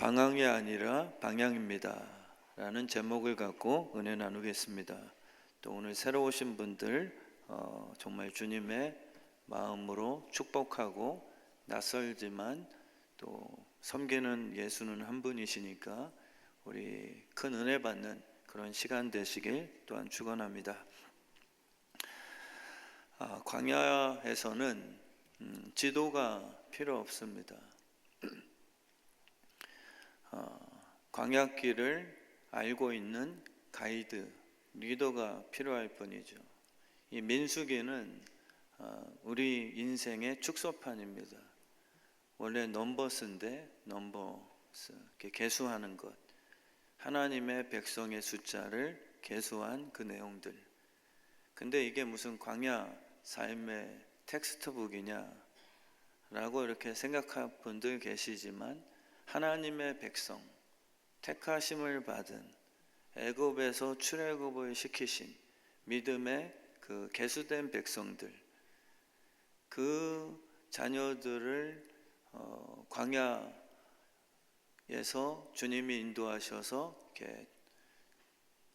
방황이 아니라 방향입니다 라는 제목을 갖고 은혜 나누겠습니다. 또 오늘 새로 오신 분들 정말 주님의 마음으로 축복하고 낯설지만 또 섬기는 예수는 한 분이시니까 우리 큰 은혜 받는 그런 시간 되시길 또한 축원합니다. 광야에서는 지도가 필요 없습니다. 광야길을 알고 있는 가이드, 리더가 필요할 뿐이죠. 이 민수기는 우리 인생의 축소판입니다. 원래 넘버스인데 넘버스, 계수하는 것, 하나님의 백성의 숫자를 계수한 그 내용들. 근데 이게 무슨 광야 삶의 텍스트북이냐 라고 이렇게 생각할 분들 계시지만, 하나님의 백성, 택하심을 받은 애굽에서 출애굽을 시키신 믿음의 그 계수된 백성들, 그 자녀들을 광야에서 주님이 인도하셔서 이렇게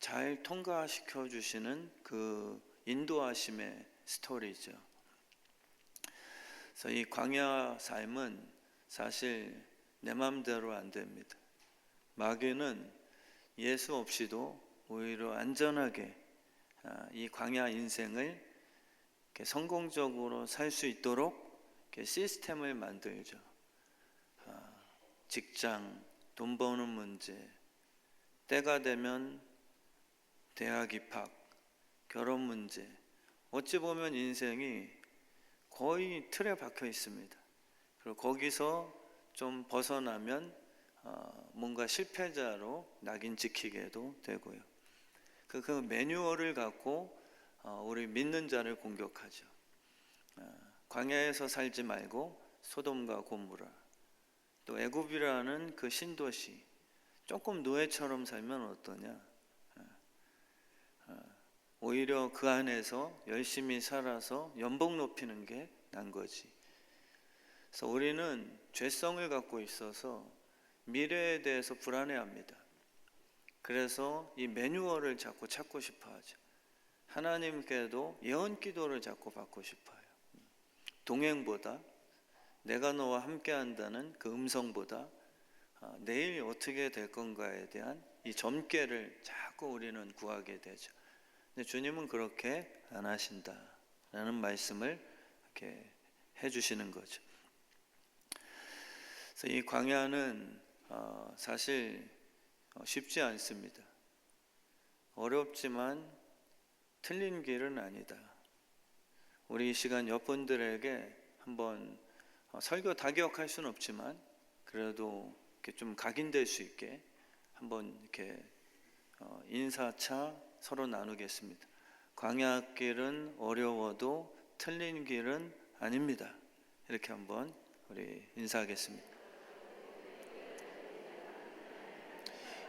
잘 통과시켜 주시는 그 인도하심의 스토리죠. 그래서 이 광야 삶은 사실 내 마음대로 안 됩니다. 마귀는 예수 없이도 오히려 안전하게 이 광야 인생을 성공적으로 살 수 있도록 시스템을 만들죠. 직장, 돈 버는 문제, 때가 되면 대학 입학, 결혼 문제, 어찌 보면 인생이 거의 틀에 박혀 있습니다. 그리고 거기서 좀 벗어나면 뭔가 실패자로 낙인 찍히게도 되고요. 그 매뉴얼을 갖고 우리 믿는 자를 공격하죠. 광야에서 살지 말고 소돔과 고모라, 또 애굽이라는 그 신도시, 조금 노예처럼 살면 어떠냐. 오히려 그 안에서 열심히 살아서 연봉 높이는 게 난 거지. 그래서 우리는 죄성을 갖고 있어서 미래에 대해서 불안해합니다. 그래서 이 매뉴얼을 자꾸 찾고 싶어하죠. 하나님께도 예언 기도를 자꾸 받고 싶어요. 동행보다, 내가 너와 함께한다는 그 음성보다 내일 어떻게 될 건가에 대한 이 점괘를 자꾸 우리는 구하게 되죠. 근데 주님은 그렇게 안 하신다라는 말씀을 이렇게 해주시는 거죠. 그래서 이 광야는 사실 쉽지 않습니다. 어렵지만 틀린 길은 아니다. 우리 이 시간 여러분들에게 한번 설교 다 기억할 수는 없지만 그래도 이렇게 좀 각인될 수 있게 한번 이렇게 인사차 서로 나누겠습니다. 광야길은 어려워도 틀린 길은 아닙니다. 이렇게 한번 우리 인사하겠습니다.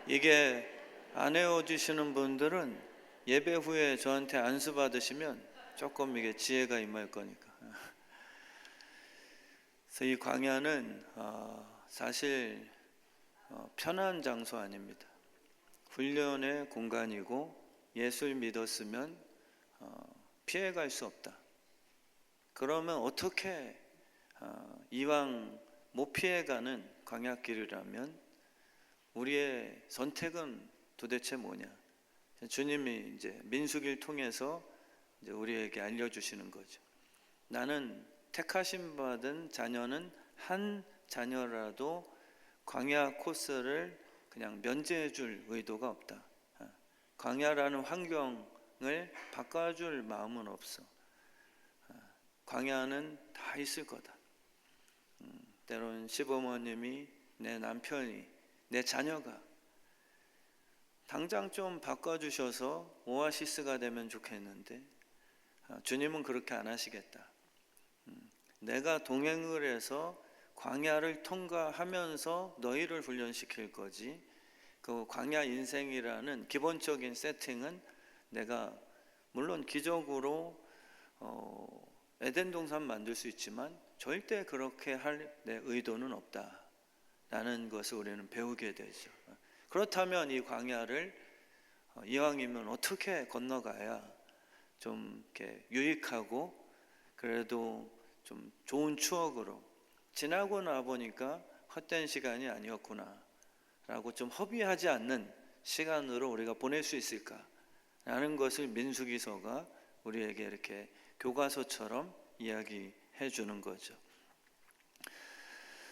이게 안 외워주시는 분들은 예배 후에 저한테 안수 받으시면 조금 이게 지혜가 임할 거니까. 그래서 이 광야는 사실 편한 장소 아닙니다. 훈련의 공간이고, 예수를 믿었으면 피해갈 수 없다. 그러면 어떻게 이왕 못 피해가는 광야길이라면 우리의 선택은 도대체 뭐냐? 주님이 이제 민수기를 통해서 이제 우리에게 알려주시는 거죠. 나는 택하심 받은 자녀는 한 자녀라도 광야 코스를 그냥 면제해 줄 의도가 없다. 광야라는 환경을 바꿔줄 마음은 없어. 광야는 다 있을 거다. 때로는 시부모님이, 내 남편이, 내 자녀가 당장 좀 바꿔주셔서 오아시스가 되면 좋겠는데 주님은 그렇게 안 하시겠다. 내가 동행을 해서 광야를 통과하면서 너희를 훈련시킬 거지, 그 광야 인생이라는 기본적인 세팅은 내가 물론 기적으로 에덴 동산 만들 수 있지만 절대 그렇게 할 내 의도는 없다 라는 것을 우리는 배우게 되죠. 그렇다면 이 광야를 이왕이면 어떻게 건너가야 좀 이렇게 유익하고 그래도 좀 좋은 추억으로 지나고 나 보니까 헛된 시간이 아니었구나 라고 좀 허비하지 않는 시간으로 우리가 보낼 수 있을까 라는 것을 민수기서가 우리에게 이렇게 교과서처럼 이야기해 주는 거죠.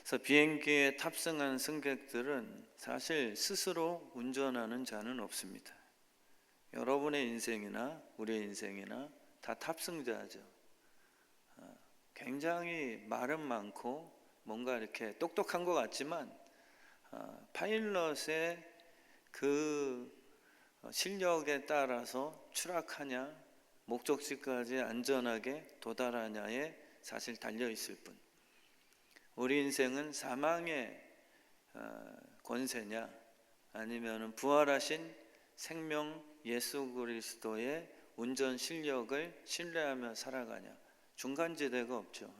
그래서 비행기에 탑승한 승객들은 사실 스스로 운전하는 자는 없습니다. 여러분의 인생이나 우리의 인생이나 다 탑승자죠. 굉장히 말은 많고 뭔가 이렇게 똑똑한 것 같지만 파일럿의 그 실력에 따라서 추락하냐 목적지까지 안전하게 도달하냐에 사실 달려 있을 뿐, 우리 인생은 사망의 권세냐 아니면 부활하신 생명 예수 그리스도의 운전 실력을 신뢰하며 살아가냐, 중간지대가 없죠.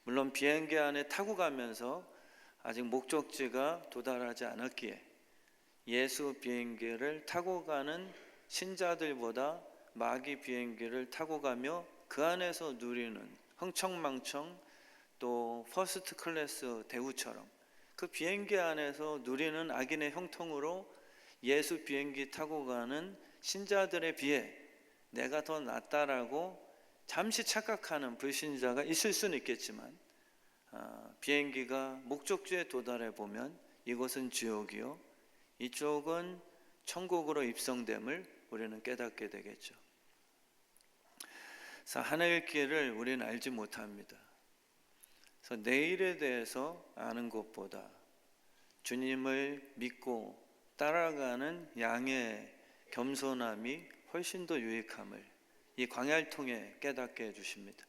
물론 비행기 안에 타고 가면서 아직 목적지가 도달하지 않았기에 예수 비행기를 타고 가는 신자들보다 마귀 비행기를 타고 가며 그 안에서 누리는 흥청망청 또 퍼스트 클래스 대우처럼 그 비행기 안에서 누리는 악인의 형통으로 예수 비행기 타고 가는 신자들에 비해 내가 더 낫다라고 잠시 착각하는 불신자가 있을 수는 있겠지만 비행기가 목적지에 도달해 보면 이곳은 지옥이요 이쪽은 천국으로 입성됨을 우리는 깨닫게 되겠죠. 그래서 하늘길을 우리는 알지 못합니다. 그래서 내일에 대해서 아는 것보다 주님을 믿고 따라가는 양의 겸손함이 훨씬 더 유익함을 이 광야를 통해 깨닫게 해주십니다.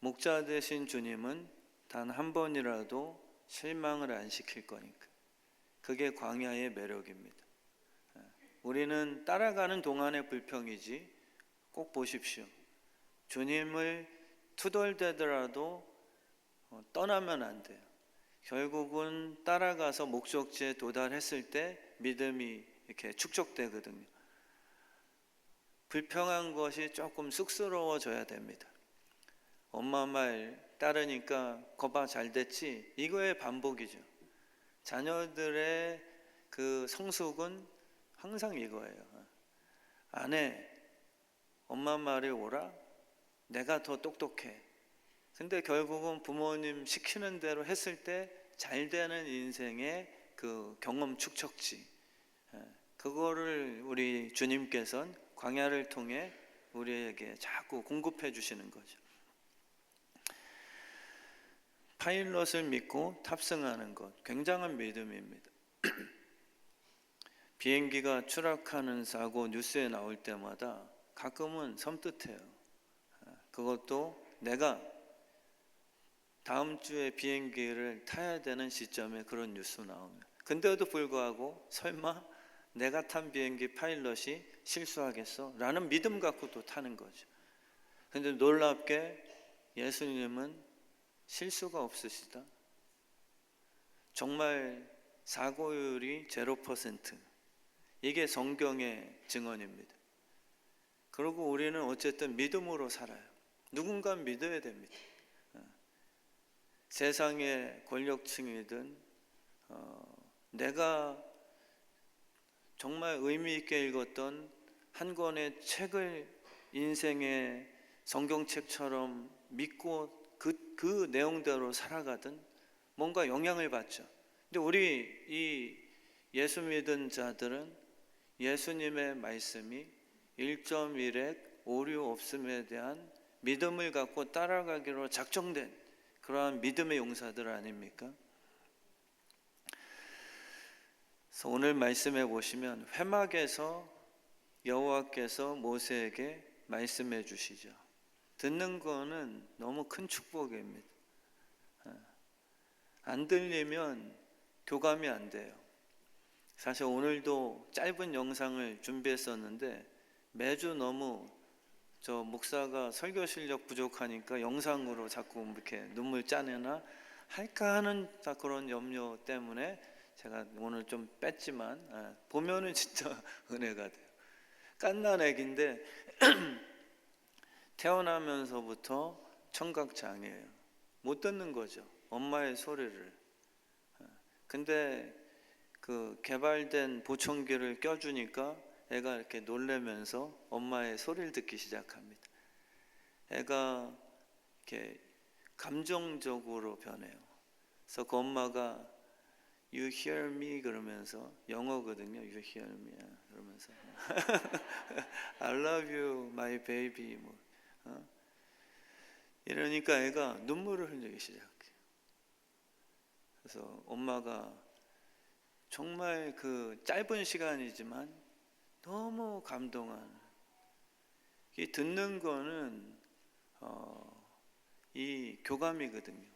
목자 되신 주님은 단 한 번이라도 실망을 안 시킬 거니까 그게 광야의 매력입니다. 우리는 따라가는 동안의 불평이지 꼭 보십시오. 주님을 투덜대더라도 떠나면 안 돼요. 결국은 따라가서 목적지에 도달했을 때 믿음이 이렇게 축적되거든요. 불평한 것이 조금 쑥스러워져야 됩니다. 엄마 말 따르니까 거봐 잘 됐지, 이거의 반복이죠. 자녀들의 그 성숙은 항상 이거예요. 아내, 엄마 말이 옳아? 내가 더 똑똑해. 근데 결국은 부모님 시키는 대로 했을 때 잘 되는 인생의 그 경험 축적지, 그거를 우리 주님께서는 광야를 통해 우리에게 자꾸 공급해 주시는 거죠. 파일럿을 믿고 탑승하는 것, 굉장한 믿음입니다. 비행기가 추락하는 사고 뉴스에 나올 때마다 가끔은 섬뜩해요. 그것도 내가 다음 주에 비행기를 타야 되는 시점에 그런 뉴스 나오면, 근데도 불구하고 설마 내가 탄 비행기 파일럿이 실수하겠어? 라는 믿음 갖고 또 타는 거죠. 근데 놀랍게 예수님은 실수가 없으시다. 정말 사고율이 0%, 이게 성경의 증언입니다. 그리고 우리는 어쨌든 믿음으로 살아요. 누군가 믿어야 됩니다. 세상의 권력층이든 내가 정말 의미 있게 읽었던 한 권의 책을 인생의 성경책처럼 믿고 그 내용대로 살아가든 뭔가 영향을 받죠. 근데 우리 이 예수 믿은 자들은 예수님의 말씀이 1.1획 오류 없음에 대한 믿음을 갖고 따라가기로 작정된 그러한 믿음의 용사들 아닙니까? 그래서 오늘 말씀해 보시면 회막에서 여호와께서 모세에게 말씀해 주시죠. 듣는 거는 너무 큰 축복입니다. 안 들리면 교감이 안 돼요. 사실 오늘도 짧은 영상을 준비했었는데 매주 너무 목사가 설교 실력 부족하니까 영상으로 자꾸 이렇게 눈물 짜내나 할까 하는 다 그런 염려 때문에 제가 오늘 좀 뺐지만 보면은 진짜 은혜가 돼요. 갓난 애기인데 태어나면서부터 청각장애예요. 못 듣는 거죠, 엄마의 소리를. 근데 그 개발된 보청기를 껴주니까 애가 이렇게 놀래면서 엄마의 소리를 듣기 시작합니다. 애가 이렇게 감정적으로 변해요. 그래서 그 엄마가 You hear me 그러면서, 영어거든요. You hear me 그러면서 I love you my baby 뭐 이러니까 애가 눈물을 흘리기 시작해요. 그래서 엄마가 정말 그 짧은 시간이지만 너무 감동한, 이 듣는 거는 이 교감이거든요.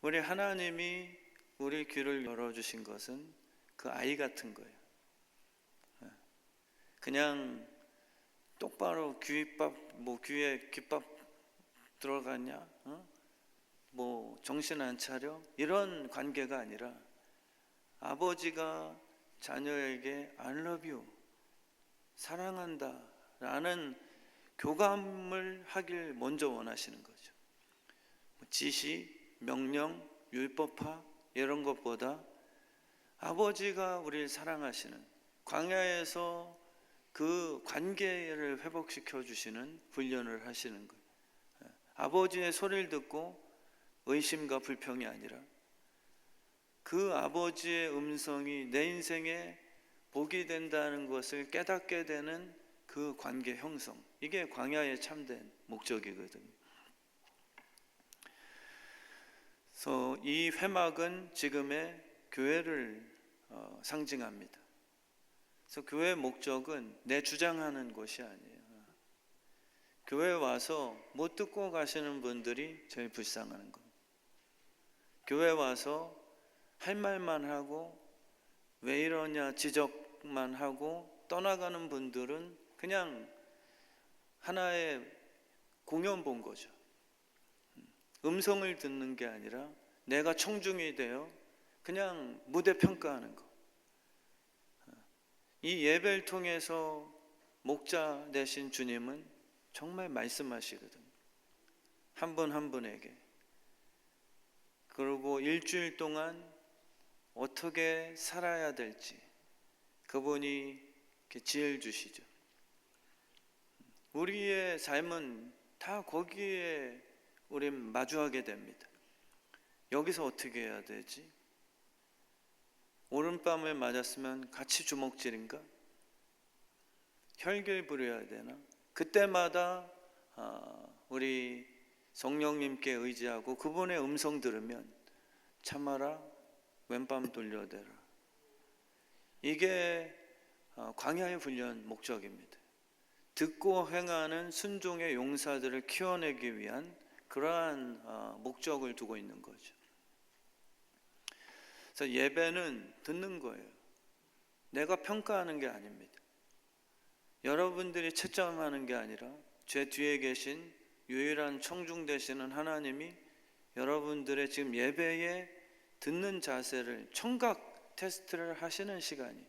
우리 하나님이 우리 귀를 열어주신 것은 그 아이 같은 거예요. 그냥 똑바로 귀밥 뭐 귀에 귓밥 들어갔냐? 뭐 정신 안 차려? 이런 관계가 아니라 아버지가 자녀에게 I love you, 사랑한다 라는 교감을 하길 먼저 원하시는 거죠. 지시, 명령, 율법화 이런 것보다 아버지가 우리를 사랑하시는, 광야에서 그 관계를 회복시켜 주시는 훈련을 하시는 거예요. 아버지의 소리를 듣고 의심과 불평이 아니라 그 아버지의 음성이 내 인생에 복이 된다는 것을 깨닫게 되는 그 관계 형성, 이게 광야의 참된 목적이거든요. 그래서 이 회막은 지금의 교회를 상징합니다. 그래서 교회의 목적은 내 주장하는 것이 아니에요. 교회에 와서 못 듣고 가시는 분들이 제일 불쌍한 겁니다. 교회 와서 할 말만 하고 왜 이러냐 지적만 하고 떠나가는 분들은 그냥 하나의 공연 본 거죠. 음성을 듣는 게 아니라 내가 청중이 되어 그냥 무대 평가하는 거. 이 예배를 통해서 목자 되신 주님은 정말 말씀하시거든요. 한 분 한 분에게. 그리고 일주일 동안 어떻게 살아야 될지 그분이 이렇게 지혜를 주시죠. 우리의 삶은 다 거기에 우린 마주하게 됩니다. 여기서 어떻게 해야 되지? 오른밤을 맞았으면 같이 주먹질인가? 혈기를 부려야 되나? 그때마다 우리 성령님께 의지하고 그분의 음성 들으면 참아라, 왼밤 돌려대라. 이게 광야의 훈련 목적입니다. 듣고 행하는 순종의 용사들을 키워내기 위한 그러한 목적을 두고 있는 거죠. 그래서 예배는 듣는 거예요. 내가 평가하는 게 아닙니다. 여러분들이 채점하는 게 아니라 제 뒤에 계신 유일한 청중 되시는 하나님이 여러분들의 지금 예배에 듣는 자세를 청각 테스트를 하시는 시간이,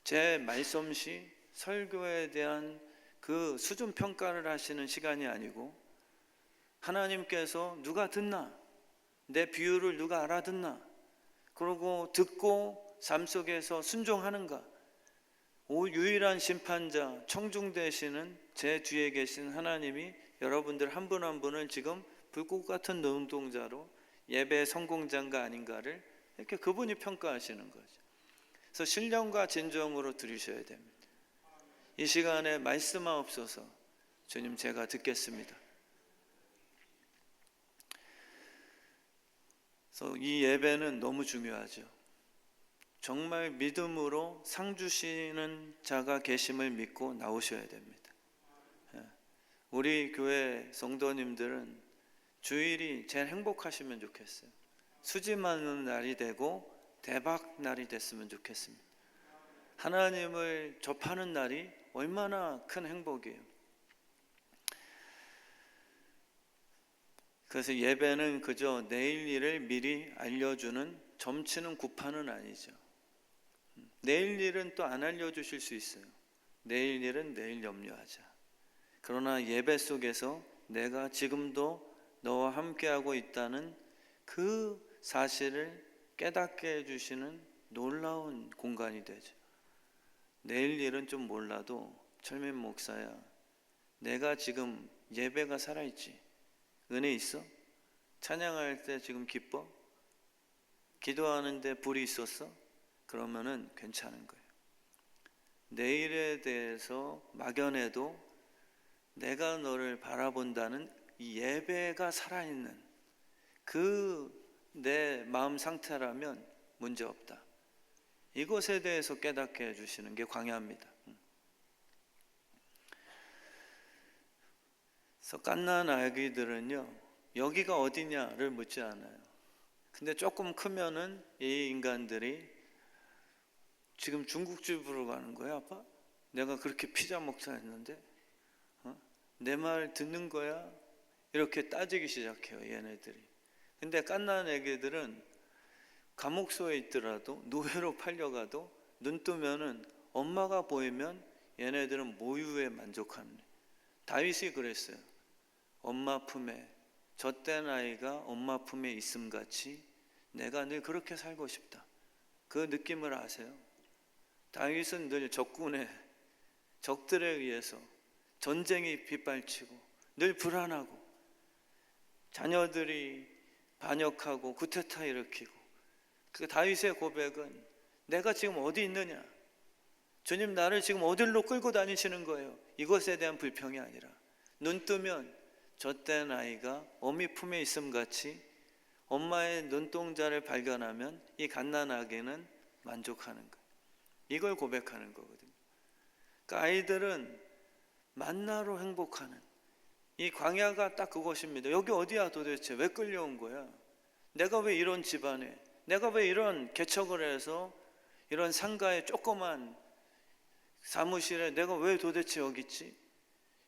제 말솜씨, 설교에 대한 그 수준 평가를 하시는 시간이 아니고 하나님께서 누가 듣나, 내 비유를 누가 알아듣나, 그리고 듣고 삶 속에서 순종하는가. 유일한 심판자, 청중 되시는 제 뒤에 계신 하나님이 여러분들 한 분 한 분을 지금 불꽃 같은 눈동자로 예배의 성공자인가 아닌가를 이렇게 그분이 평가하시는 거죠. 그래서 신령과 진정으로 들으셔야 됩니다. 이 시간에 말씀하옵소서. 주님, 제가 듣겠습니다. 그래서 이 예배는 너무 중요하죠. 정말 믿음으로 상 주시는 자가 계심을 믿고 나오셔야 됩니다. 우리 교회 성도님들은 주일이 제일 행복하시면 좋겠어요. 수지 많은 날이 되고 대박 날이 됐으면 좋겠습니다. 하나님을 접하는 날이 얼마나 큰 행복이에요. 그래서 예배는 그저 내일 일을 미리 알려주는 점치는 구판은 아니죠. 내일 일은 또 안 알려주실 수 있어요. 내일 일은 내일 염려하자. 그러나 예배 속에서 내가 지금도 너와 함께하고 있다는 그 사실을 깨닫게 해주시는 놀라운 공간이 되죠. 내일 일은 좀 몰라도 철민 목사야, 내가 지금 예배가 살아있지? 은혜 있어? 찬양할 때 지금 기뻐? 기도하는데 불이 있었어? 그러면은 괜찮은 거예요. 내일에 대해서 막연해도 내가 너를 바라본다는 이 예배가 살아있는 그 내 마음 상태라면 문제 없다. 이것에 대해서 깨닫게 해주시는 게 광야입니다. 그래서 갓난 아기들은요, 여기가 어디냐를 묻지 않아요. 근데 조금 크면은 이 인간들이 지금 중국집으로 가는 거야, 아빠? 내가 그렇게 피자 먹자 했는데 내 말 듣는 거야? 이렇게 따지기 시작해요, 얘네들이. 근데 갓난 애기들은 감옥소에 있더라도 노예로 팔려가도 눈 뜨면은 엄마가 보이면 얘네들은 모유에 만족하는. 다윗이 그랬어요. 엄마 품에, 젖된 아이가 엄마 품에 있음같이 내가 늘 그렇게 살고 싶다. 그 느낌을 아세요? 다윗은 늘 적군의 적들에 의해서 전쟁이 빗발치고 늘 불안하고 자녀들이 반역하고 쿠데타 일으키고, 그 다윗의 고백은 내가 지금 어디 있느냐, 주님 나를 지금 어디로 끌고 다니시는 거예요. 이것에 대한 불평이 아니라 눈 뜨면 젖된 아이가 어미 품에 있음같이 엄마의 눈동자를 발견하면 이 갓난아기는 만족하는 거예요. 이걸 고백하는 거거든요. 그러니까 아이들은 만나로 행복하는 이 광야가 딱 그것입니다. 여기 어디야 도대체? 왜 끌려온 거야? 내가 왜 이런 집안에, 내가 왜 이런 개척을 해서 이런 상가에 조그만 사무실에 내가 왜 도대체 여기 있지?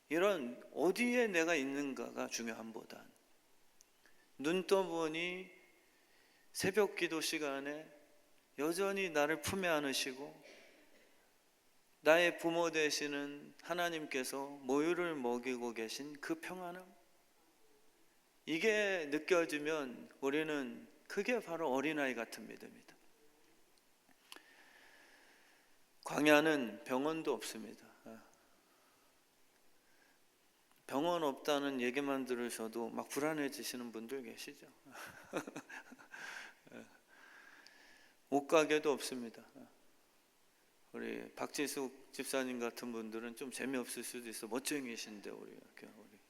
이런 어디에 내가 있는가가 중요함보단 눈 떠보니 새벽 기도 시간에 여전히 나를 품에 안으시고 나의 부모 되시는 하나님께서 모유를 먹이고 계신 그 평안함, 이게 느껴지면 우리는 그게 바로 어린아이 같은 믿음이다. 광야는 병원도 없습니다. 병원 없다는 얘기만 들으셔도 막 불안해지시는 분들 계시죠. 옷가게도 없습니다. 우리 박지숙 집사님 같은 분들은 좀 재미없을 수도 있어. 멋쟁이신데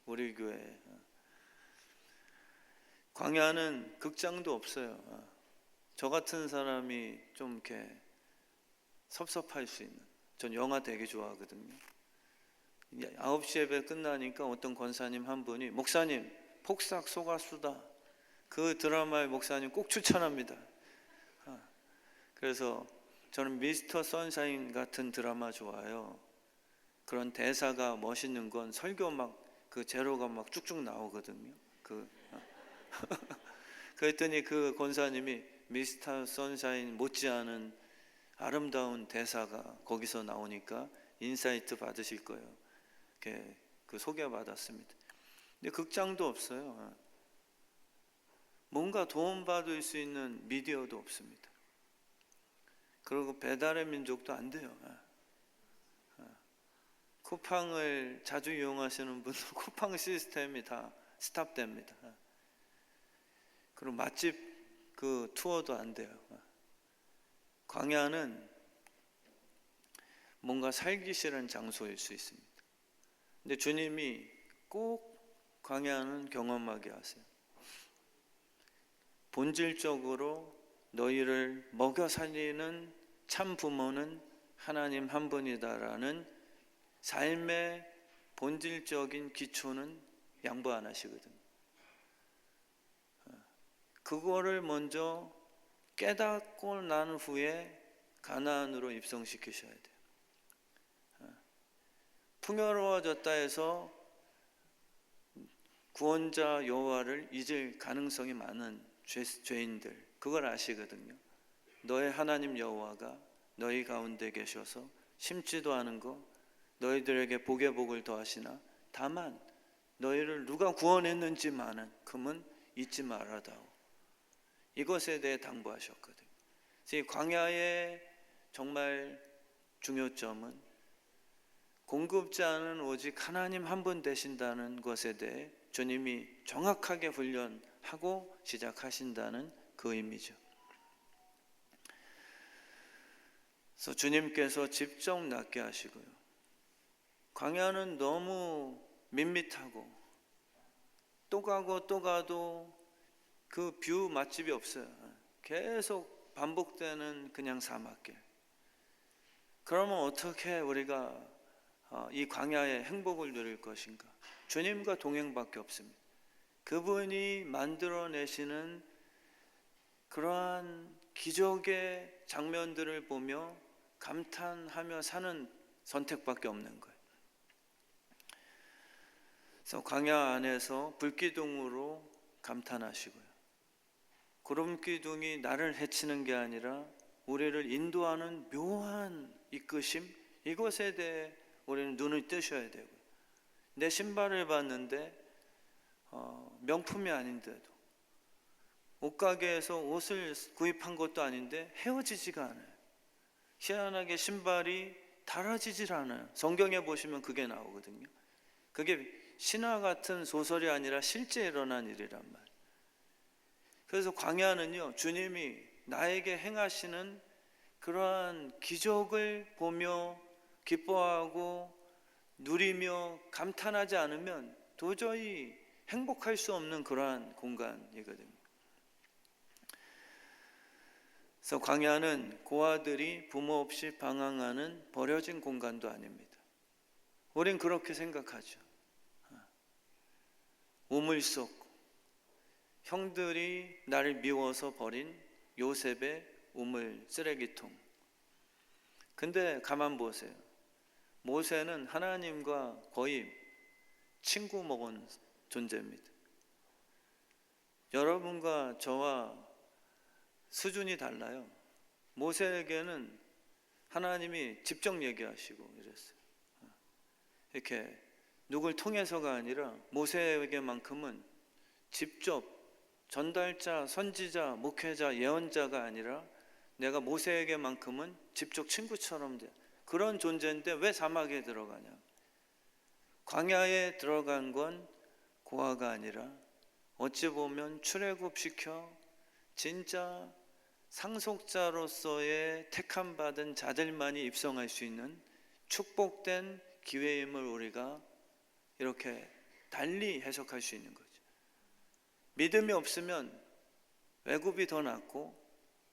우리 교회. 광야는 극장도 없어요. 저 같은 사람이 좀 이렇게 섭섭할 수 있는. 전 영화 되게 좋아하거든요. 9시 예배 끝나니까 어떤 권사님 한 분이, 목사님 폭삭 소가수다, 그 드라마의 목사님 꼭 추천합니다. 그래서 저는 미스터 선샤인 같은 드라마 좋아해요. 그런 대사가 멋있는 건 설교 막 그 제로가 막 쭉쭉 나오거든요. 그랬더니 그 권사님이 미스터 선샤인 못지않은 아름다운 대사가 거기서 나오니까 인사이트 받으실 거예요. 이렇게 그 소개받았습니다. 근데 극장도 없어요. 뭔가 도움받을 수 있는 미디어도 없습니다. 그리고 배달의 민족도 안 돼요. 쿠팡을 자주 이용하시는 분들 쿠팡 시스템이 다 스탑됩니다. 그리고 맛집 그 투어도 안 돼요. 광야는 뭔가 살기 싫은 장소일 수 있습니다. 근데 주님이 꼭 광야는 경험하게 하세요. 본질적으로 너희를 먹여 살리는 참 부모는 하나님 한 분이다라는 삶의 본질적인 기초는 양보 안 하시거든요. 그거를 먼저 깨닫고 난 후에 가나안으로 입성시키셔야 돼요. 풍요로워졌다 해서 구원자 여호와를 잊을 가능성이 많은 죄인들, 그걸 아시거든요. 너의 하나님 여호와가 너희 가운데 계셔서 심지도 않은 거 너희들에게 복의 복을 더하시나 다만 너희를 누가 구원했는지만은 금은 잊지 말아다오. 이것에 대해 당부하셨거든요. 이 광야의 정말 중요점은 공급자는 오직 하나님 한 분 되신다는 것에 대해 주님이 정확하게 훈련하고 시작하신다는 그 의미죠. 그래서 주님께서 직접 낫게 하시고요. 광야는 너무 밋밋하고 또 가고 또 가도 그 뷰 맛집이 없어요. 계속 반복되는 그냥 사막길. 그러면 어떻게 우리가 이 광야의 행복을 누릴 것인가? 주님과 동행밖에 없습니다. 그분이 만들어내시는 그러한 기적의 장면들을 보며 감탄하며 사는 선택밖에 없는 거예요. 그래서 광야 안에서 불기둥으로 감탄하시고요. 구름기둥이 나를 해치는 게 아니라 우리를 인도하는 묘한 이끄심, 이것에 대해 우리는 눈을 뜨셔야 되고, 내 신발을 봤는데 명품이 아닌데도, 옷가게에서 옷을 구입한 것도 아닌데 헤어지지가 않아요. 희한하게 신발이 닳아지질 않아요. 성경에 보시면 그게 나오거든요. 그게 신화 같은 소설이 아니라 실제 일어난 일이란 말이에요. 그래서 광야는요, 주님이 나에게 행하시는 그러한 기적을 보며 기뻐하고 누리며 감탄하지 않으면 도저히 행복할 수 없는 그러한 공간이거든요. 그래서 광야는 고아들이 부모 없이 방황하는 버려진 공간도 아닙니다. 우린 그렇게 생각하죠. 우물 속 형들이 나를 미워서 버린 요셉의 우물 쓰레기통. 근데 가만 보세요. 모세는 하나님과 거의 친구 먹은 존재입니다. 여러분과 저와 수준이 달라요. 모세에게는 하나님이 직접 얘기하시고 이랬어요. 이렇게 누굴 통해서가 아니라 모세에게만큼은 직접 전달자, 선지자, 목회자, 예언자가 아니라 내가 모세에게만큼은 직접 친구처럼 돼. 그런 존재인데 왜 사막에 들어가냐? 광야에 들어간 건 고아가 아니라 어찌 보면 출애굽시켜 진짜 상속자로서의 택함받은 자들만이 입성할 수 있는 축복된 기회임을 우리가 이렇게 달리 해석할 수 있는 거죠. 믿음이 없으면 애굽이 더 낫고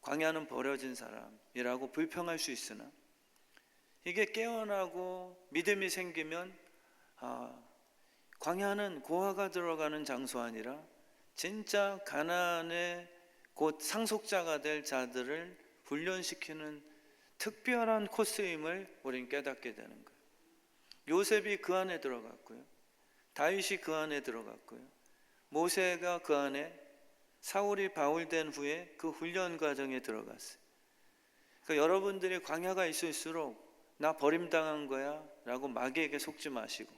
광야는 버려진 사람이라고 불평할 수 있으나, 이게 깨어나고 믿음이 생기면 광야는 고아가 들어가는 장소 아니라 진짜 가나안의 곧 상속자가 될 자들을 훈련시키는 특별한 코스임을 우린 깨닫게 되는 거예요. 요셉이 그 안에 들어갔고요, 다윗이 그 안에 들어갔고요, 모세가 그 안에, 사울이 바울된 후에 그 훈련 과정에 들어갔어요. 그러니까 여러분들이 광야가 있을수록 나 버림당한 거야 라고 마귀에게 속지 마시고,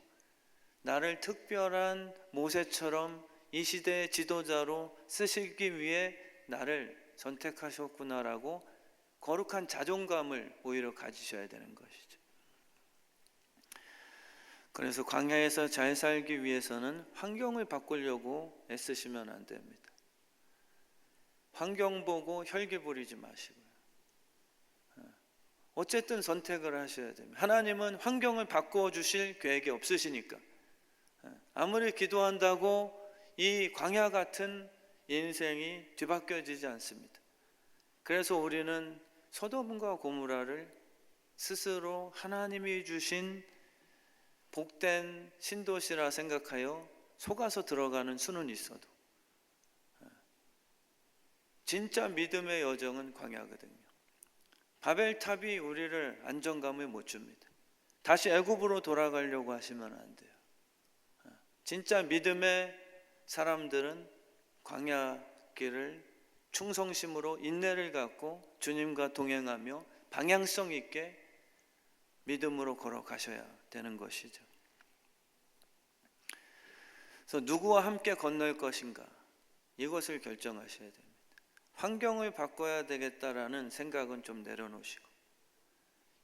나를 특별한 모세처럼 이 시대의 지도자로 쓰시기 위해 나를 선택하셨구나라고 거룩한 자존감을 오히려 가지셔야 되는 것이죠. 그래서 광야에서 잘 살기 위해서는 환경을 바꾸려고 애쓰시면 안 됩니다. 환경 보고 혈기 부리지 마시고요. 어쨌든 선택을 하셔야 됩니다. 하나님은 환경을 바꾸어 주실 계획이 없으시니까 아무리 기도한다고 이 광야 같은 인생이 뒤바뀌어지지 않습니다. 그래서 우리는 소돔과 고모라를 스스로 하나님이 주신 복된 신도시라 생각하여 속아서 들어가는 수는 있어도 진짜 믿음의 여정은 광야거든요. 바벨탑이 우리를 안정감을 못 줍니다. 다시 애굽으로 돌아가려고 하시면 안 돼요. 진짜 믿음의 사람들은 광야길을 충성심으로 인내를 갖고 주님과 동행하며 방향성 있게 믿음으로 걸어가셔야 되는 것이죠. 그래서 누구와 함께 건널 것인가, 이것을 결정하셔야 됩니다. 환경을 바꿔야 되겠다라는 생각은 좀 내려놓으시고,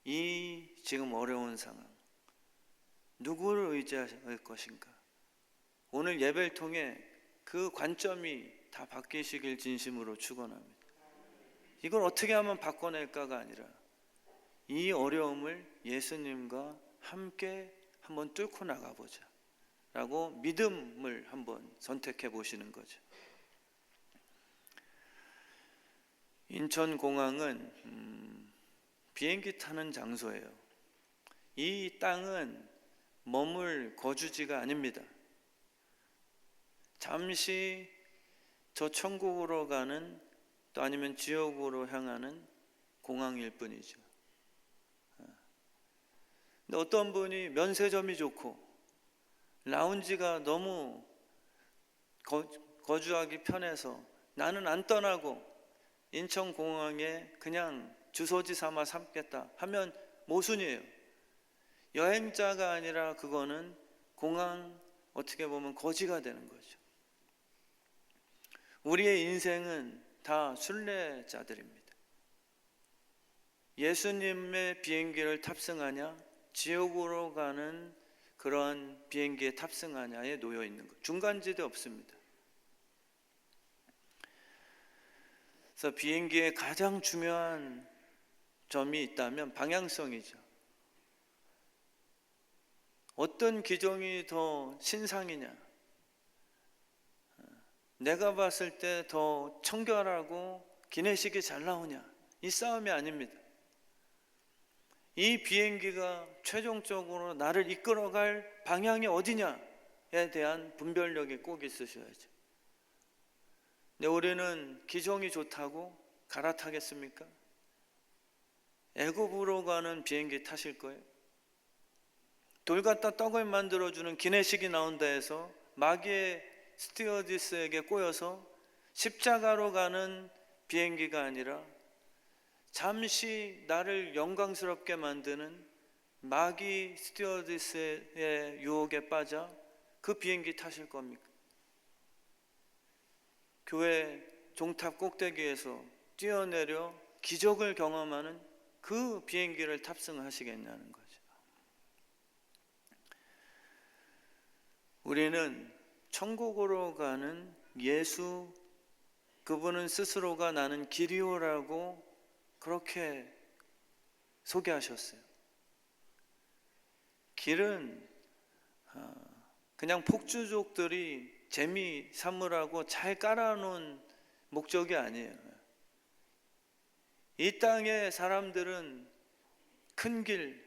이 지금 어려운 상황, 누구를 의지할 것인가, 오늘 예배를 통해 그 관점이 다 바뀌시길 진심으로 축원합니다. 이걸 어떻게 하면 바꿔낼까가 아니라 이 어려움을 예수님과 함께 한번 뚫고 나가보자 라고 믿음을 한번 선택해 보시는 거죠. 인천공항은 비행기 타는 장소예요. 이 땅은 머물 거주지가 아닙니다. 잠시 저 천국으로 가는, 또 아니면 지옥으로 향하는 공항일 뿐이죠. 근데 어떤 분이 면세점이 좋고 라운지가 너무 거주하기 편해서 나는 안 떠나고 인천공항에 그냥 주소지 삼아 삼겠다 하면 모순이에요. 여행자가 아니라 그거는 공항, 어떻게 보면 거지가 되는 거죠. 우리의 인생은 다 순례자들입니다. 예수님의 비행기를 탑승하냐, 지옥으로 가는 그런 비행기에 탑승하냐에 놓여 있는 것, 중간지대 없습니다. 그래서 비행기의 가장 중요한 점이 있다면 방향성이죠. 어떤 기종이 더 신상이냐, 내가 봤을 때 더 청결하고 기내식이 잘 나오냐, 이 싸움이 아닙니다. 이 비행기가 최종적으로 나를 이끌어갈 방향이 어디냐에 대한 분별력이 꼭 있으셔야죠. 근데 우리는 기종이 좋다고 갈아타겠습니까? 애굽으로 가는 비행기 타실 거예요? 돌 갖다 떡을 만들어주는 기내식이 나온다 해서 마귀의 스튜어디스에게 꼬여서 십자가로 가는 비행기가 아니라 잠시 나를 영광스럽게 만드는 마귀 스튜어디스의 유혹에 빠져 그 비행기 타실 겁니까? 교회 종탑 꼭대기에서 뛰어내려 기적을 경험하는 그 비행기를 탑승하시겠냐는 거죠. 우리는 천국으로 가는 예수, 그분은 스스로가 나는 길이오라고 그렇게 소개하셨어요. 길은 그냥 폭주족들이 재미 삼으라고 잘 깔아놓은 목적이 아니에요. 이 땅의 사람들은 큰 길,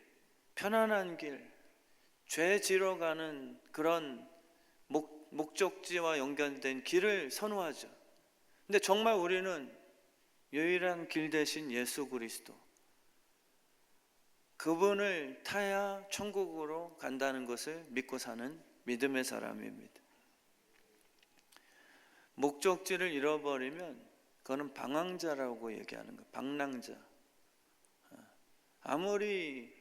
편안한 길, 죄 지러 가는 그런 목적지와 연관된 길을 선호하죠. 근데 정말 우리는 유일한 길 대신 예수 그리스도, 그분을 타야 천국으로 간다는 것을 믿고 사는 믿음의 사람입니다. 목적지를 잃어버리면 그거는 방황자라고 얘기하는 거예요. 방랑자. 아무리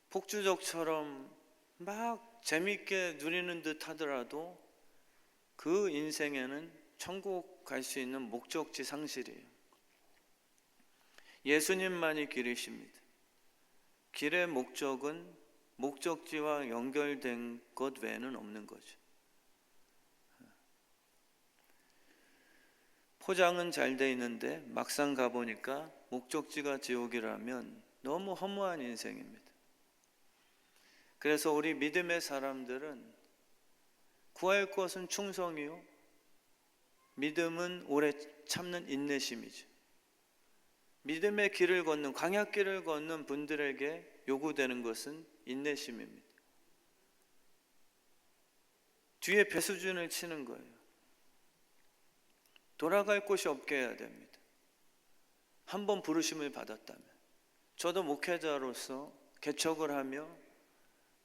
폭주족처럼 막 재밌게 누리는 듯 하더라도 그 인생에는 천국 갈 수 있는 목적지 상실이에요. 예수님만이 길이십니다. 길의 목적은 목적지와 연결된 것 외에는 없는 거죠. 포장은 잘 돼 있는데 막상 가보니까 목적지가 지옥이라면 너무 허무한 인생입니다. 그래서 우리 믿음의 사람들은 구할 것은 충성이요, 믿음은 오래 참는 인내심이죠. 믿음의 길을 걷는, 광야길을 걷는 분들에게 요구되는 것은 인내심입니다. 뒤에 배수준을 치는 거예요. 돌아갈 곳이 없게 해야 됩니다. 한 번 부르심을 받았다면. 저도 목회자로서 개척을 하며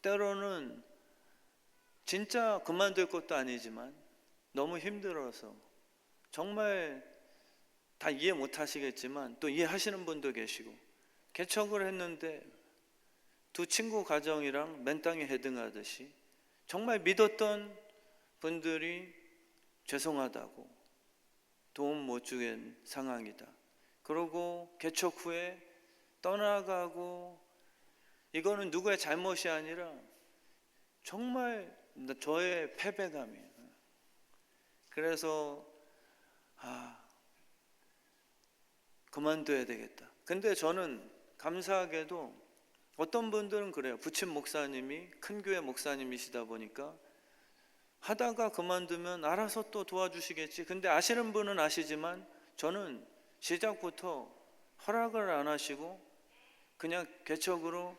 때로는 진짜 그만둘 것도 아니지만 너무 힘들어서 정말 다 이해 못 하시겠지만 또 이해하시는 분도 계시고 개척을 했는데 두 친구 가정이랑 맨땅에 헤딩하듯이 정말 믿었던 분들이 죄송하다고 도움 못 주는 상황이다. 그러고 개척 후에 떠나가고 이거는 누구의 잘못이 아니라 정말 저의 패배감이에요. 그래서 그만둬야 되겠다. 근데 저는 감사하게도 어떤 분들은 그래요. 부친 목사님이 큰 교회 목사님이시다 보니까 하다가 그만두면 알아서 또 도와주시겠지. 근데 아시는 분은 아시지만 저는 시작부터 허락을 안 하시고 그냥 개척으로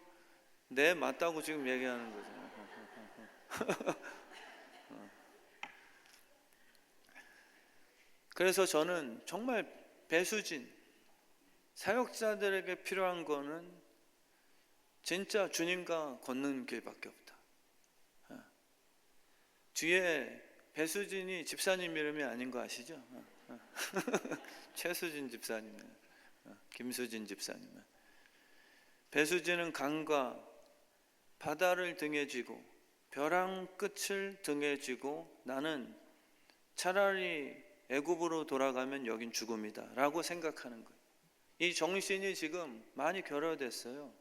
네 맞다고 지금 얘기하는 거죠. 그래서 저는 정말 배수진 사역자들에게 필요한 거는 진짜 주님과 걷는 길밖에 없다. 뒤에 배수진이 집사님 이름이 아닌 거 아시죠? 최수진 집사님, 김수진 집사님. 배수진은 강과 바다를 등에 지고 벼랑 끝을 등에 지고 나는 차라리 애굽으로 돌아가면 여긴 죽음이다 라고 생각하는 거예요. 이 정신이 지금 많이 결여됐어요.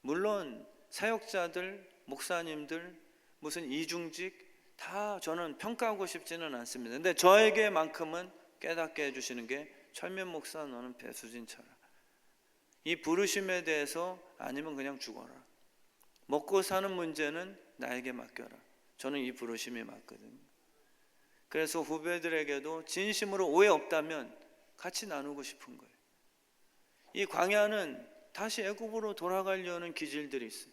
물론 사역자들, 목사님들, 무슨 이중직 다 저는 평가하고 싶지는 않습니다. 근데 저에게만큼은 깨닫게 해주시는 게 철면 목사 너는 배수진 쳐라. 이 부르심에 대해서 아니면 그냥 죽어라. 먹고 사는 문제는 나에게 맡겨라. 저는 이 부르심이 맞거든요. 그래서 후배들에게도 진심으로 오해 없다면 같이 나누고 싶은 거예요. 이 광야는 다시 애굽으로 돌아가려는 기질들이 있어요.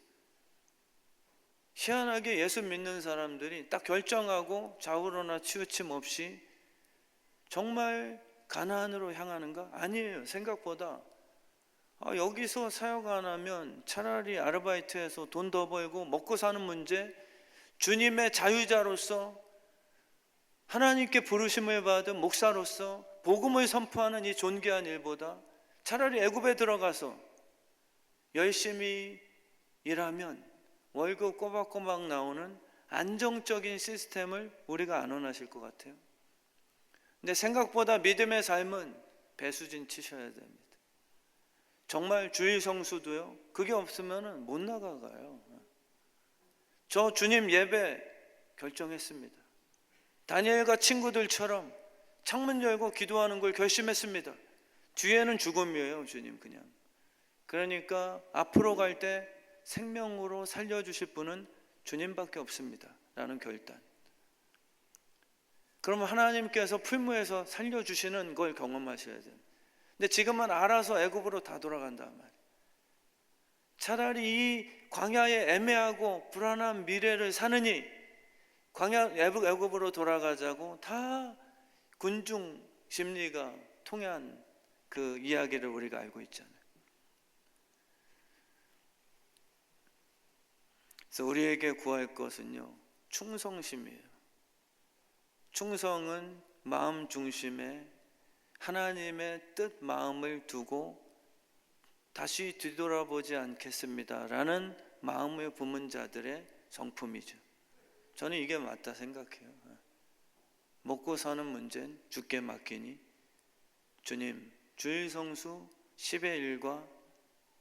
희한하게 예수 믿는 사람들이 딱 결정하고 좌우로나 치우침 없이 정말 가나안으로 향하는가? 아니에요. 생각보다 여기서 사역 안 하면 차라리 아르바이트해서 돈 더 벌고 먹고 사는 문제, 주님의 자유자로서 하나님께 부르심을 받은 목사로서 복음을 선포하는 이 존귀한 일보다 차라리 애굽에 들어가서 열심히 일하면 월급 꼬박꼬박 나오는 안정적인 시스템을 우리가 안 원하실 것 같아요. 근데 생각보다 믿음의 삶은 배수진 치셔야 됩니다. 정말 주일 성수도요, 그게 없으면 못 나가가요. 저 주님 예배 결정했습니다. 다니엘과 친구들처럼 창문 열고 기도하는 걸 결심했습니다. 뒤에는 죽음이에요, 주님 그냥. 그러니까 앞으로 갈 때 생명으로 살려주실 분은 주님밖에 없습니다 라는 결단. 그러면 하나님께서 풀무에서 살려주시는 걸 경험하셔야 돼요. 근데 지금은 알아서 애굽으로 다 돌아간단 말이에요. 차라리 이 광야의 애매하고 불안한 미래를 사느니 애굽으로 돌아가자고 다 군중 심리가 통한 그 이야기를 우리가 알고 있잖아요. 그래서 우리에게 구할 것은요, 충성심이에요. 충성은 마음 중심에 하나님의 뜻 마음을 두고 다시 뒤돌아보지 않겠습니다 라는 마음을 품은 자들의 성품이죠. 저는 이게 맞다 생각해요. 먹고 사는 문제는 주께 맡기니 주님 주일 성수 10의 1과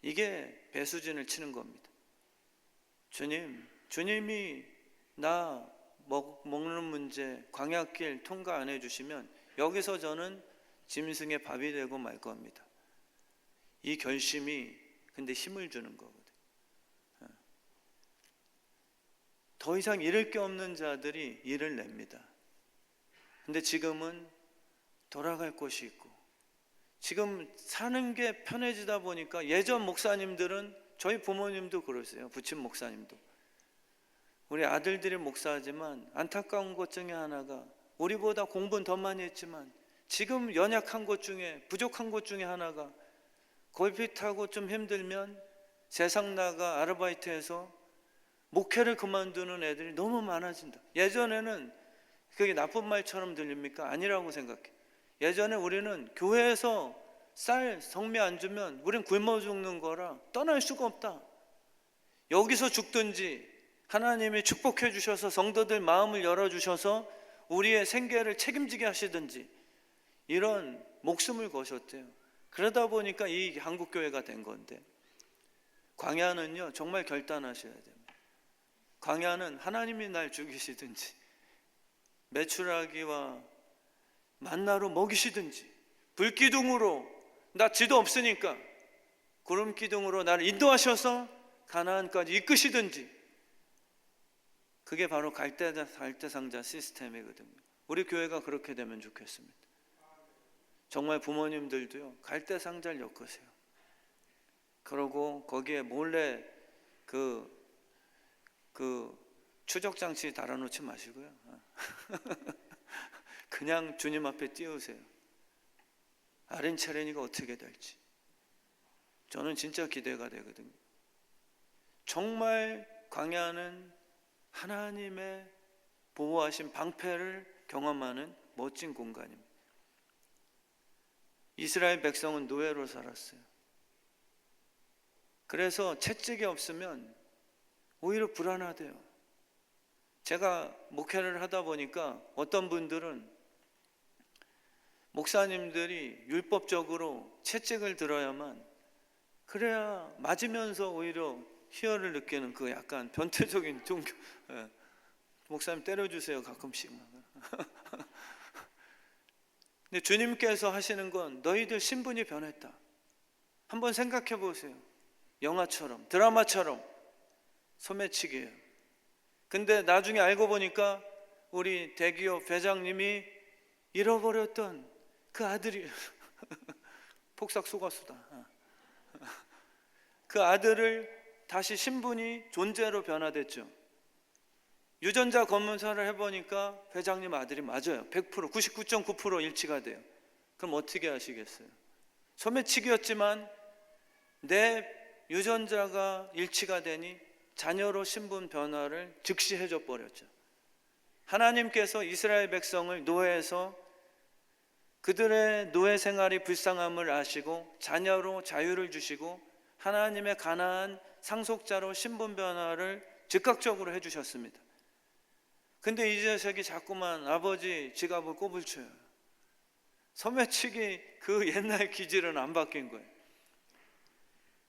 이게 배수진을 치는 겁니다. 주님이 나 먹는 문제 광야길 통과 안 해주시면 여기서 저는 짐승의 밥이 되고 말 겁니다. 이 결심이 근데 힘을 주는 거거든. 더 이상 잃을 게 없는 자들이 일을 냅니다. 근데 지금은 돌아갈 곳이 있고 지금 사는 게 편해지다 보니까 예전 목사님들은 저희 부모님도 그러세요. 부친 목사님도 우리 아들들이 목사하지만 안타까운 것 중에 하나가 우리보다 공부는 더 많이 했지만 지금 연약한 것 중에 부족한 것 중에 하나가 걸핏하고 좀 힘들면 세상 나가 아르바이트해서 목회를 그만두는 애들이 너무 많아진다. 예전에는 그게 나쁜 말처럼 들립니까? 아니라고 생각해. 예전에 우리는 교회에서 쌀 성미 안 주면 우린 굶어 죽는 거라 떠날 수가 없다. 여기서 죽든지 하나님이 축복해 주셔서 성도들 마음을 열어주셔서 우리의 생계를 책임지게 하시든지 이런 목숨을 거셨대요. 그러다 보니까 이 한국교회가 된 건데, 광야는요 정말 결단하셔야 됩니다. 광야는 하나님이 날 죽이시든지 메추라기와 만나로 먹이시든지 불기둥으로, 나 지도 없으니까 구름 기둥으로 나를 인도하셔서 가나안까지 이끄시든지, 그게 바로 갈대상자 시스템이거든요. 우리 교회가 그렇게 되면 좋겠습니다. 정말 부모님들도요 갈대상자를 엮으세요. 그러고 거기에 몰래 그 추적장치 달아놓지 마시고요. 그냥 주님 앞에 띄우세요. 아린체레니가 어떻게 될지 저는 진짜 기대가 되거든요. 정말 광야는 하나님의 보호하신 방패를 경험하는 멋진 공간입니다. 이스라엘 백성은 노예로 살았어요. 그래서 채찍이 없으면 오히려 불안하대요. 제가 목회를 하다 보니까 어떤 분들은 목사님들이 율법적으로 채찍을 들어야만, 그래야 맞으면서 오히려 희열을 느끼는 그 약간 변태적인 종교. 목사님 때려주세요 가끔씩. 근데 주님께서 하시는 건 너희들 신분이 변했다. 한번 생각해 보세요. 영화처럼, 드라마처럼 소매치기예요. 근데 나중에 알고 보니까 우리 대기업 회장님이 잃어버렸던 그 아들이 폭삭 속았수다. 그 아들을 다시 신분이 존재로 변화됐죠. 유전자 검사를 해보니까 회장님 아들이 맞아요. 100%, 99.9% 일치가 돼요. 그럼 어떻게 하시겠어요? 소매치기였지만 내 유전자가 일치가 되니 자녀로 신분 변화를 즉시 해줘 버렸죠. 하나님께서 이스라엘 백성을 노예에서 그들의 노예 생활이 불쌍함을 아시고 자녀로 자유를 주시고 하나님의 가나안 상속자로 신분 변화를 즉각적으로 해주셨습니다. 근데 이 자식이 자꾸만 아버지 지갑을 꼬불쳐요. 소매치기 그 옛날 기질은 안 바뀐 거예요.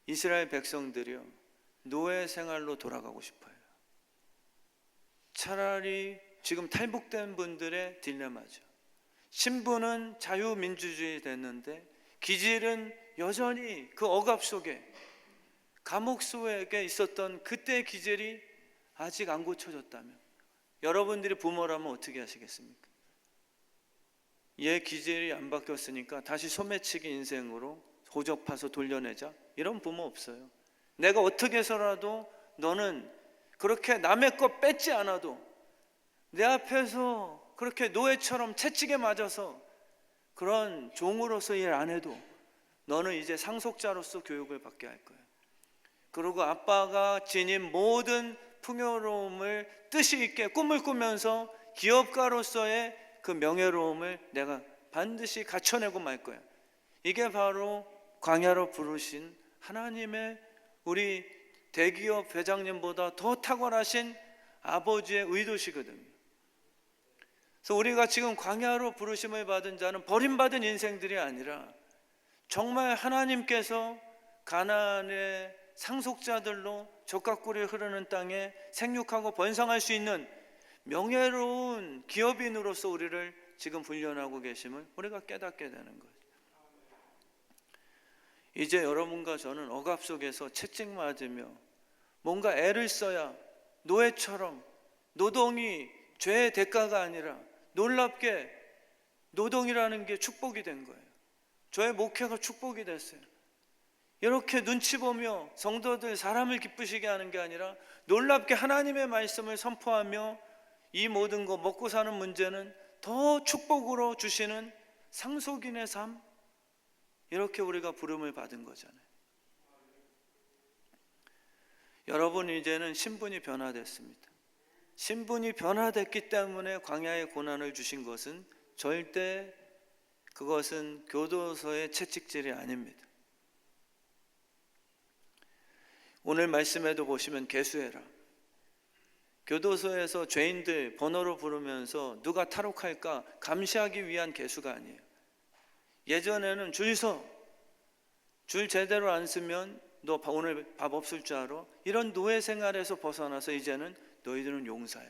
이스라엘 백성들이요 노예 생활로 돌아가고 싶어요. 차라리 지금 탈북된 분들의 딜레마죠. 신분은 자유민주주의 됐는데 기질은 여전히 그 억압 속에, 감옥 속에 있었던 그때의 기질이 아직 안 고쳐졌다면 여러분들이 부모라면 어떻게 하시겠습니까? 얘 기질이 안 바뀌었으니까 다시 소매치기 인생으로 호적파서 돌려내자, 이런 부모 없어요. 내가 어떻게 해서라도 너는 그렇게 남의 것 뺏지 않아도 내 앞에서 그렇게 노예처럼 채찍에 맞아서 그런 종으로서 일 안 해도 너는 이제 상속자로서 교육을 받게 할 거야. 그리고 아빠가 지닌 모든 풍요로움을 뜻이 있게 꿈을 꾸면서 기업가로서의 그 명예로움을 내가 반드시 갖춰내고 말 거야. 이게 바로 광야로 부르신 하나님의, 우리 대기업 회장님보다 더 탁월하신 아버지의 의도시거든요. 그래서 우리가 지금 광야로 부르심을 받은 자는 버림받은 인생들이 아니라 정말 하나님께서 가나안의 상속자들로 젖가꿀이 흐르는 땅에 생육하고 번성할 수 있는 명예로운 기업인으로서 우리를 지금 훈련하고 계심을 우리가 깨닫게 되는 거죠. 이제 여러분과 저는 억압 속에서 채찍 맞으며 뭔가 애를 써야 노예처럼, 노동이 죄의 대가가 아니라 놀랍게 노동이라는 게 축복이 된 거예요. 저의 목회가 축복이 됐어요. 이렇게 눈치 보며 성도들 사람을 기쁘시게 하는 게 아니라 놀랍게 하나님의 말씀을 선포하며 이 모든 거 먹고 사는 문제는 더 축복으로 주시는 상속인의 삶, 이렇게 우리가 부름을 받은 거잖아요. 여러분 이제는 신분이 변화됐습니다. 신분이 변화됐기 때문에 광야의 고난을 주신 것은 절대 그것은 교도소의 채찍질이 아닙니다. 오늘 말씀에도 보시면 계수해라. 교도소에서 죄인들 번호로 부르면서 누가 탈옥할까 감시하기 위한 계수가 아니에요. 예전에는 줄 제대로 안 쓰면 너 오늘 밥 없을 줄 알아? 이런 노예 생활에서 벗어나서 이제는 너희들은 용사야.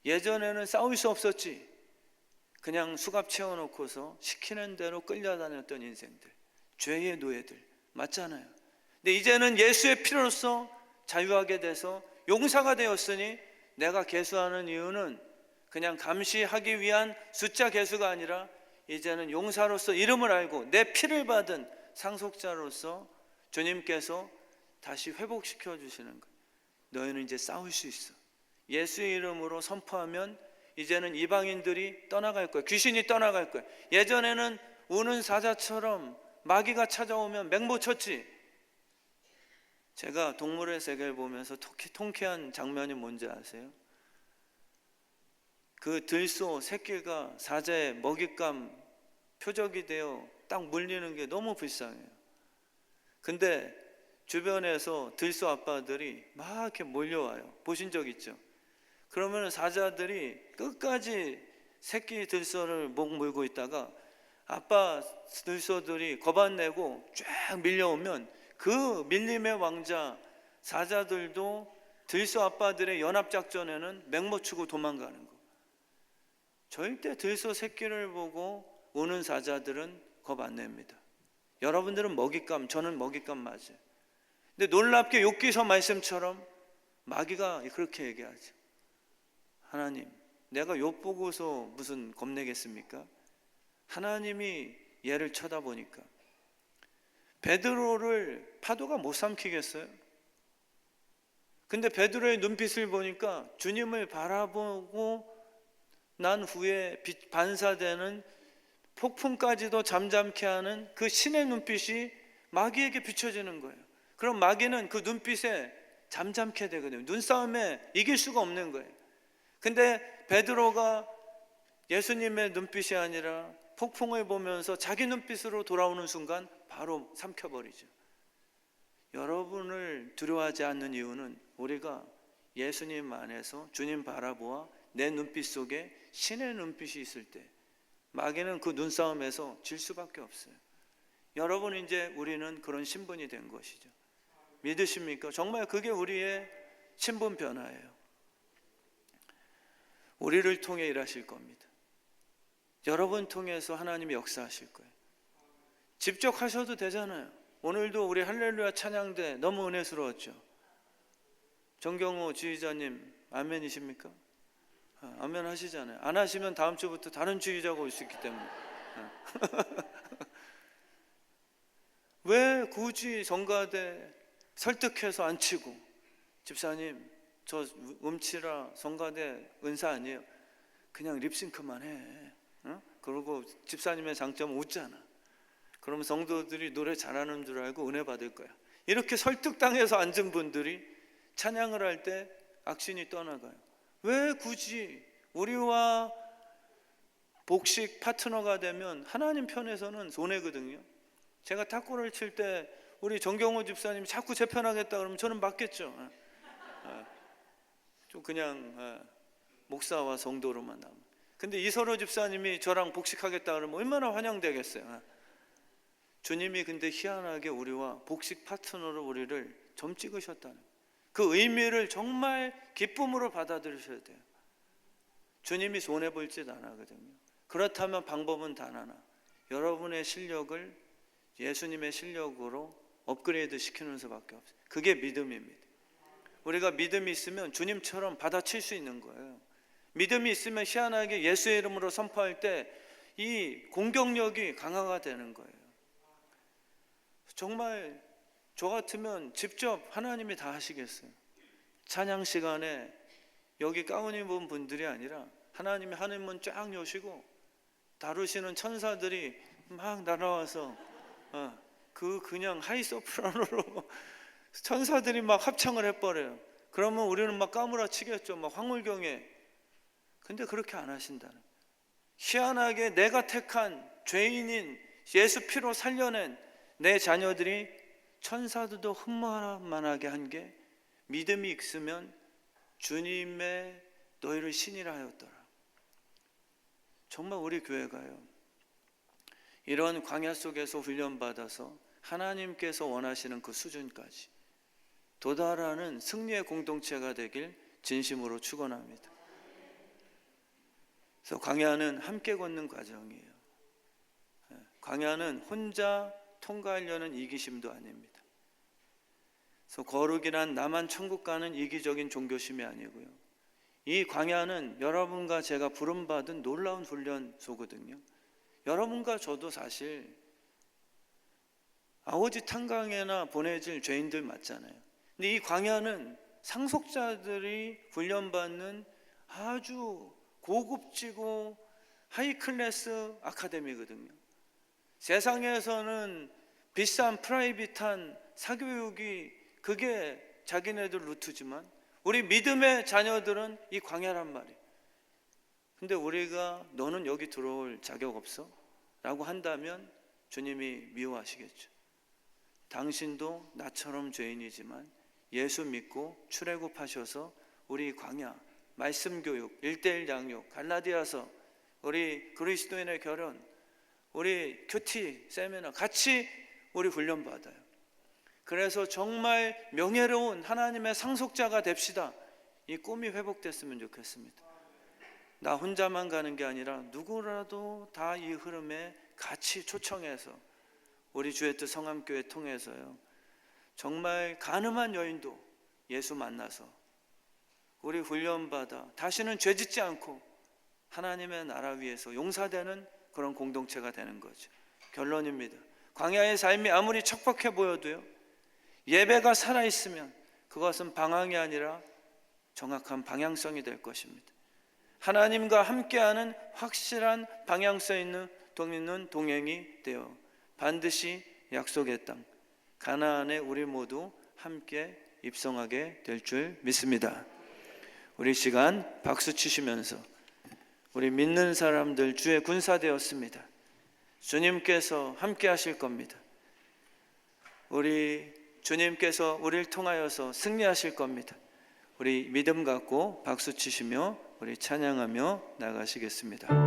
예전에는 싸울 수 없었지. 그냥 수갑 채워놓고서 시키는 대로 끌려다녔던 인생들, 죄의 노예들, 맞잖아요. 근데 이제는 예수의 피로써 자유하게 돼서 용사가 되었으니 내가 계수하는 이유는 그냥 감시하기 위한 숫자 계수가 아니라 이제는 용사로서 이름을 알고 내 피를 받은 상속자로서 주님께서 다시 회복시켜 주시는 거예요. 너희는 이제 싸울 수 있어. 예수의 이름으로 선포하면 이제는 이방인들이 떠나갈 거예요. 귀신이 떠나갈 거예요. 예전에는 우는 사자처럼 마귀가 찾아오면 맹모 쳤지. 제가 동물의 세계를 보면서 통쾌한 장면이 뭔지 아세요? 그 들소 새끼가 사자의 먹잇감 표적이 되어 딱 물리는 게 너무 불쌍해요. 근데 주변에서 들소 아빠들이 막 이렇게 몰려와요. 보신 적 있죠? 그러면 사자들이 끝까지 새끼 들소를 목 물고 있다가 아빠 들소들이 거반내고 쫙 밀려오면 그 밀림의 왕자 사자들도 들소 아빠들의 연합작전에는 맹모치고 도망가는 거. 절대 들소 새끼를 보고 우는 사자들은 겁 안 냅니다. 여러분들은 먹잇감, 저는 먹잇감 맞아요. 근데 놀랍게 욥기서 말씀처럼 마귀가 그렇게 얘기하죠. 하나님, 내가 욥 보고서 무슨 겁내겠습니까? 하나님이 얘를 쳐다보니까 베드로를 파도가 못 삼키겠어요? 근데 베드로의 눈빛을 보니까 주님을 바라보고 난 후에 반사되는 폭풍까지도 잠잠케 하는 그 신의 눈빛이 마귀에게 비춰지는 거예요. 그럼 마귀는 그 눈빛에 잠잠케 되거든요. 눈싸움에 이길 수가 없는 거예요. 근데 베드로가 예수님의 눈빛이 아니라 폭풍을 보면서 자기 눈빛으로 돌아오는 순간 바로 삼켜버리죠. 여러분을 두려워하지 않는 이유는 우리가 예수님 안에서 주님 바라보아 내 눈빛 속에 신의 눈빛이 있을 때 마귀는 그 눈싸움에서 질 수밖에 없어요. 여러분, 이제 우리는 그런 신분이 된 것이죠. 믿으십니까? 정말 그게 우리의 신분 변화예요. 우리를 통해 일하실 겁니다. 여러분 통해서 하나님이 역사하실 거예요. 직접 하셔도 되잖아요. 오늘도 우리 할렐루야 찬양대 너무 은혜스러웠죠. 정경호 지휘자님 아멘이십니까? 아멘 하시잖아요. 안 하시면 다음 주부터 다른 지휘자가 올 수 있기 때문에. 왜 굳이 성가대 설득해서 안 치고, 집사님 저 음치라 성가대 은사 아니에요, 그냥 립싱크만 해. 그리고 집사님의 장점은 웃잖아. 그러면 성도들이 노래 잘하는 줄 알고 은혜 받을 거야. 이렇게 설득당해서 앉은 분들이 찬양을 할 때 악신이 떠나가요. 왜 굳이 우리와 복식 파트너가 되면 하나님 편에서는 손해거든요. 제가 탁구를 칠 때 우리 정경호 집사님이 자꾸 제 편하겠다 그러면 저는 맞겠죠. 좀 그냥 목사와 성도로만 남아. 근데 이서로 집사님이 저랑 복식하겠다 그러면 얼마나 환영되겠어요. 주님이 근데 희한하게 우리와 복식 파트너로 우리를 점 찍으셨다는 그 의미를 정말 기쁨으로 받아들이셔야 돼요. 주님이 손해볼 짓 안 하거든요. 그렇다면 방법은 단 하나, 여러분의 실력을 예수님의 실력으로 업그레이드 시키는 수밖에 없어요. 그게 믿음입니다. 우리가 믿음이 있으면 주님처럼 받아칠 수 있는 거예요. 믿음이 있으면 희한하게 예수의 이름으로 선포할 때 이 공격력이 강화가 되는 거예요. 정말 저 같으면 직접 하나님이 다 하시겠어요. 찬양 시간에 여기 가운 입은 분들이 아니라 하나님이 하늘문 쫙 여시고 다루시는 천사들이 막 날아와서 그냥 하이 소프라노로 천사들이 막 합창을 해버려요. 그러면 우리는 막 까무라치겠죠. 막 황홀경에. 근데 그렇게 안 하신다는 거예요. 희한하게 내가 택한 죄인인 예수 피로 살려낸 내 자녀들이 천사들도 흠모만하게 한 게 믿음이 있으면 주님의 너희를 신이라 하였더라. 정말 우리 교회가요, 이런 광야 속에서 훈련받아서 하나님께서 원하시는 그 수준까지 도달하는 승리의 공동체가 되길 진심으로 축원합니다. 그래서 광야는 함께 걷는 과정이에요. 광야는 혼자 통과하려는 이기심도 아닙니다. 그래서 거룩이란 나만 천국 가는 이기적인 종교심이 아니고요, 이 광야는 여러분과 제가 부름받은 놀라운 훈련소거든요. 여러분과 저도 사실 아오지 탄광에나 보내질 죄인들 맞잖아요. 근데 이 광야는 상속자들이 훈련받는 아주 고급지고 하이클래스 아카데미거든요. 세상에서는 비싼 프라이빗한 사교육이 그게 자기네들 루트지만 우리 믿음의 자녀들은 이 광야란 말이에요. 근데 우리가 너는 여기 들어올 자격 없어? 라고 한다면 주님이 미워하시겠죠. 당신도 나처럼 죄인이지만 예수 믿고 출애굽하셔서 우리 광야, 말씀 교육, 1:1 양육, 갈라디아서, 우리 그리스도인의 결혼, 우리 큐티 세미나 같이 우리 훈련받아요. 그래서 정말 명예로운 하나님의 상속자가 됩시다. 이 꿈이 회복됐으면 좋겠습니다. 나 혼자만 가는 게 아니라 누구라도 다 이 흐름에 같이 초청해서 우리 주의 뜻 성함교회 통해서요, 정말 가늠한 여인도 예수 만나서 우리 훈련받아 다시는 죄짓지 않고 하나님의 나라 위에서 용사되는 그런 공동체가 되는 거죠. 결론입니다. 광야의 삶이 아무리 척박해 보여도요, 예배가 살아있으면 그것은 방황이 아니라 정확한 방향성이 될 것입니다. 하나님과 함께하는 확실한 방향성 있는 동행이 되어 반드시 약속의 땅 가나안에 우리 모두 함께 입성하게 될 줄 믿습니다. 우리 시간 박수 치시면서 우리 믿는 사람들 주의 군사 되었습니다. 주님께서 함께 하실 겁니다. 우리 주님께서 우리를 통하여서 승리하실 겁니다. 우리 믿음 갖고 박수 치시며 우리 찬양하며 나가시겠습니다.